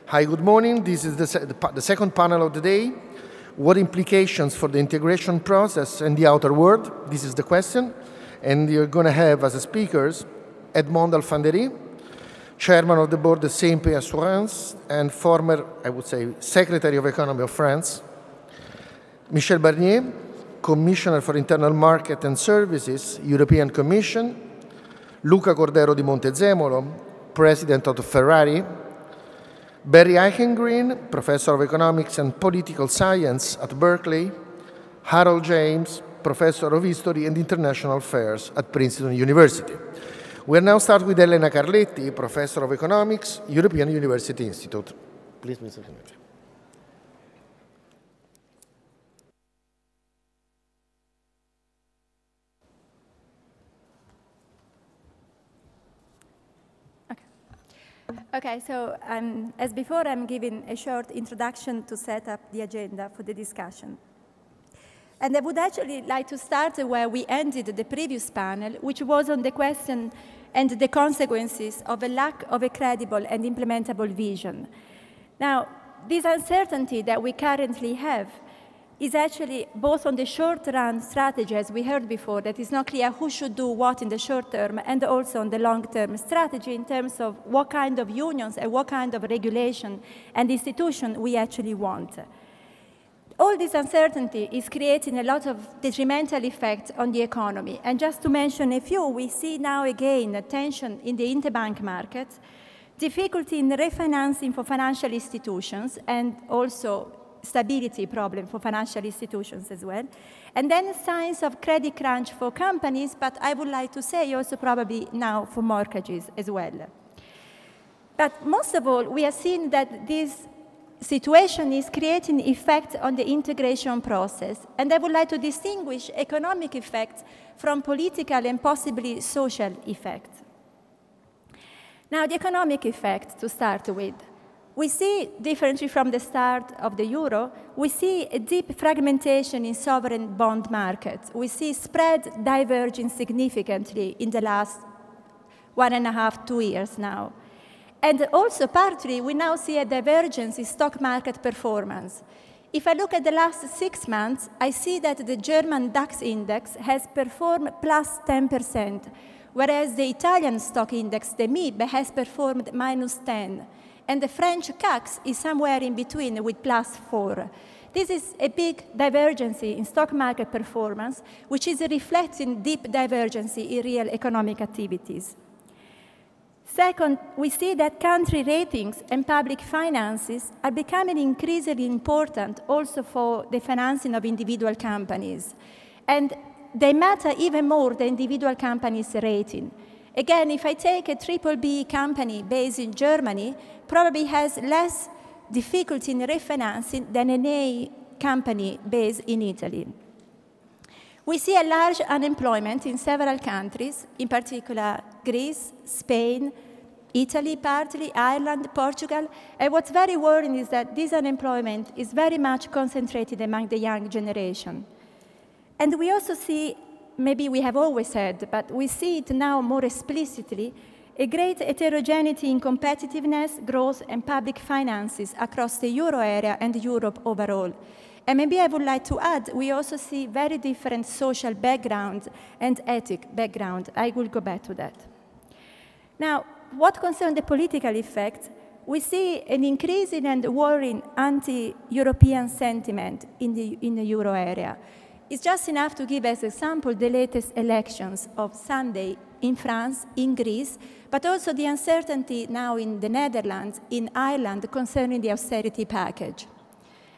Hi, good morning. This is the second panel of the day. What implications for the integration process and the outer world? This is the question. And you're going to have as speakers Edmond Alfandery, Chairman of the Board of CNP Assurance and former, I would say, Secretary of Economy of France, Michel Barnier, Commissioner for Internal Market and Services, European Commission, Luca Cordero di Montezemolo, President of Ferrari, Barry Eichengreen, Professor of Economics and Political Science at Berkeley, Harold James, Professor of History and International Affairs at Princeton University. We'll now start with Elena Carletti, Professor of Economics, European University Institute. Please, Mr. Carletti. Okay, so as before, I'm giving a short introduction to set up the agenda for the discussion. And I would actually like to start where we ended the previous panel, which was on the question and the consequences of a lack of a credible and implementable vision. Now, this uncertainty that we currently have is actually both on the short-run strategy, as we heard before, that is not clear who should do what in the short term, and also on the long-term strategy in terms of what kind of unions and what kind of regulation and institution we actually want. All this uncertainty is creating a lot of detrimental effects on the economy. And just to mention a few, we see now again a tension in the interbank market, difficulty in refinancing for financial institutions, and also stability problem for financial institutions as well. And then signs of credit crunch for companies, but I would like to say also probably now for mortgages as well. But most of all, we are seeing that this situation is creating effect on the integration process. And I would like to distinguish economic effects from political and possibly social effects. Now, the economic effect to start with. We see, differently from the start of the euro, we see a deep fragmentation in sovereign bond markets. We see spread diverging significantly in the last 1.5 to 2 years now. And also, partly, we now see a divergence in stock market performance. If I look at the last 6 months, I see that the German DAX index has performed plus 10%, whereas the Italian stock index, the MIB, has performed minus 10%. And the French CAC is somewhere in between with plus 4%. This is a big divergence in stock market performance, which is reflecting deep divergence in real economic activities. Second, we see that country ratings and public finances are becoming increasingly important also for the financing of individual companies. And they matter even more than individual companies' rating. Again, if I take a BBB company based in Germany, probably has less difficulty in refinancing than an A company based in Italy. We see a large unemployment in several countries, in particular Greece, Spain, Italy partly, Ireland, Portugal. And what's very worrying is that this unemployment is very much concentrated among the young generation. And we also see, maybe we have always said, but we see it now more explicitly, a great heterogeneity in competitiveness, growth, and public finances across the euro area and Europe overall. And maybe I would like to add, we also see very different social background and ethic background. I will go back to that. Now, what concerns the political effects, we see an increasing and worrying anti-European sentiment in the euro area. It's just enough to give as an example the latest elections of Sunday in France, in Greece, but also the uncertainty now in the Netherlands, in Ireland, concerning the austerity package.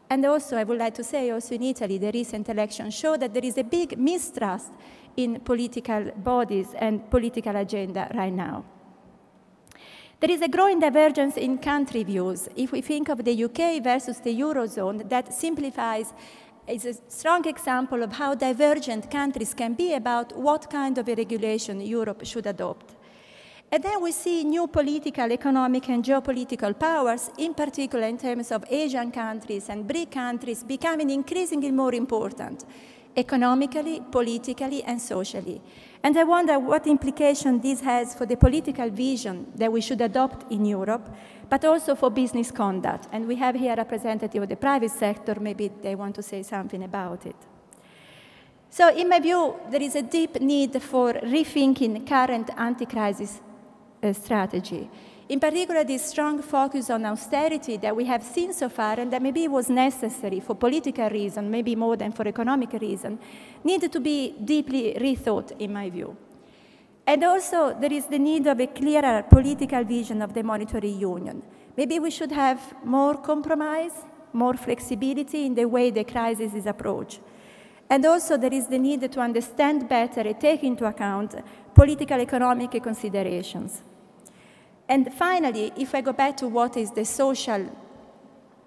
And also, I would like to say, also in Italy, the recent elections show that there is a big mistrust in political bodies and political agenda right now. There is a growing divergence in country views. If we think of the UK versus the Eurozone, that simplifies, is a strong example of how divergent countries can be about what kind of a regulation Europe should adopt. And then we see new political, economic, and geopolitical powers, in particular in terms of Asian countries and BRIC countries, becoming increasingly more important. economically, politically, and socially. And I wonder what implication this has for the political vision that we should adopt in Europe, but also for business conduct. And we have here a representative of the private sector. Maybe they want to say something about it. So in my view, there is a deep need for rethinking current anti-crisis strategy. In particular, this strong focus on austerity that we have seen so far, and that maybe was necessary for political reasons, maybe more than for economic reasons, needed to be deeply rethought, in my view. And also, there is the need of a clearer political vision of the monetary union. Maybe we should have more compromise, more flexibility in the way the crisis is approached. And also, there is the need to understand better and take into account political economic considerations. And finally, if I go back to what is the social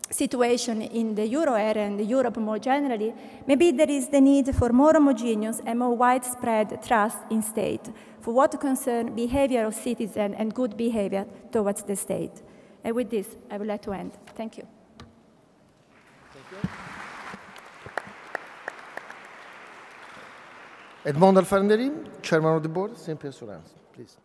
situation in the euro area and Europe more generally, maybe there is the need for more homogeneous and more widespread trust in state for what concerns behavior of citizens and good behavior towards the state. And with this, I would like to end. Thank you. Edmond Alfanderi, Chairman of the Board, Simple Assurance, please.